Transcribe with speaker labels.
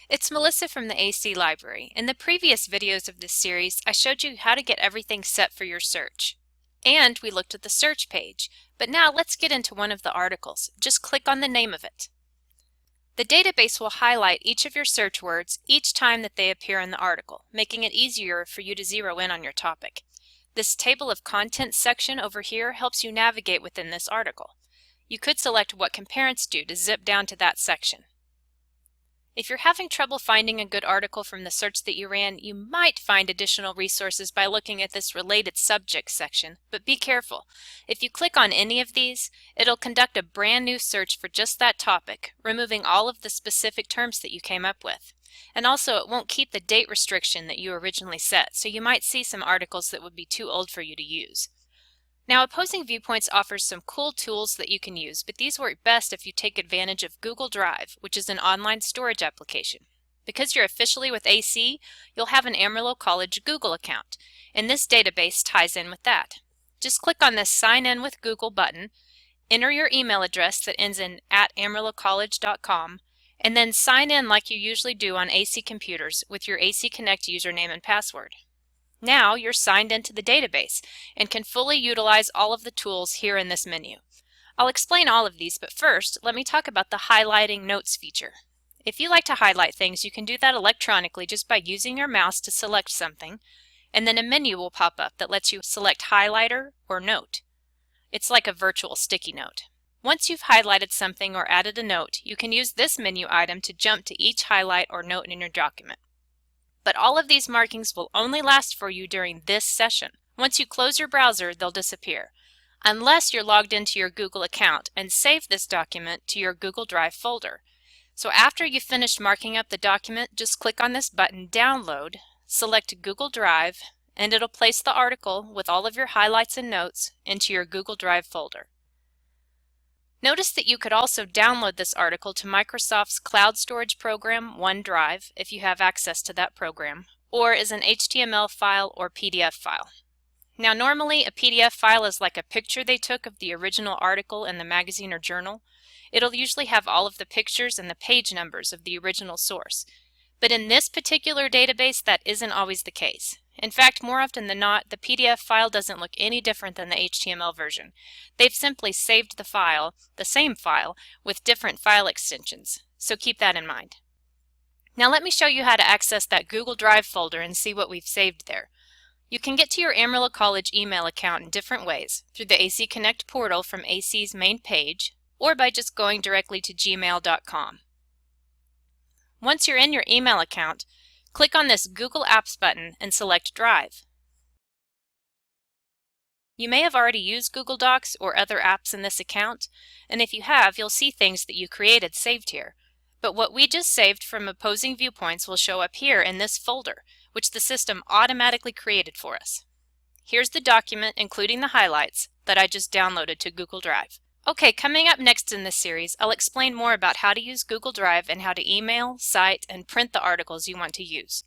Speaker 1: It's Melissa from the AC Library. In the previous videos of this series, I showed you how to get everything set for your search. And we looked at the search page. But now let's get into one of the articles. Just click on the name of it. The database will highlight each of your search words each time that they appear in the article, making it easier for you to zero in on your topic. This table of contents section over here helps you navigate within this article. You could select what can parents do to zip down to that section. If you're having trouble finding a good article from the search that you ran, you might find additional resources by looking at this related subjects section, but be careful. If you click on any of these, it'll conduct a brand new search for just that topic, removing all of the specific terms that you came up with. And also it won't keep the date restriction that you originally set, so you might see some articles that would be too old for you to use. Now, Opposing Viewpoints offers some cool tools that you can use, but these work best if you take advantage of Google Drive, which is an online storage application. Because you're officially with AC, you'll have an Amarillo College Google account, and this database ties in with that. Just click on this Sign In with Google button, enter your email address that ends in @amarillocollege.com, and then sign in like you usually do on AC computers with your AC Connect username and password. Now you're signed into the database and can fully utilize all of the tools here in this menu. I'll explain all of these, but first let me talk about the highlighting notes feature. If you like to highlight things, you can do that electronically just by using your mouse to select something, and then a menu will pop up that lets you select highlighter or note. It's like a virtual sticky note. Once you've highlighted something or added a note, you can use this menu item to jump to each highlight or note in your document. But all of these markings will only last for you during this session. Once you close your browser, they'll disappear, unless you're logged into your Google account and save this document to your Google Drive folder. So after you've finished marking up the document, just click on this button, Download, select Google Drive, and it'll place the article with all of your highlights and notes into your Google Drive folder. Notice that you could also download this article to Microsoft's cloud storage program, OneDrive, if you have access to that program, or as an HTML file or PDF file. Now normally a PDF file is like a picture they took of the original article in the magazine or journal. It'll usually have all of the pictures and the page numbers of the original source. But in this particular database, that isn't always the case. In fact, more often than not, the PDF file doesn't look any different than the HTML version. They've simply saved the file, the same file, with different file extensions, so keep that in mind. Now let me show you how to access that Google Drive folder and see what we've saved there. You can get to your Amarillo College email account in different ways, through the AC Connect portal from AC's main page, or by just going directly to gmail.com. Once you're in your email account, click on this Google Apps button and select Drive. You may have already used Google Docs or other apps in this account, and if you have, you'll see things that you created saved here. But what we just saved from Opposing Viewpoints will show up here in this folder, which the system automatically created for us. Here's the document, including the highlights, that I just downloaded to Google Drive. Okay, coming up next in this series, I'll explain more about how to use Google Drive and how to email, cite, and print the articles you want to use.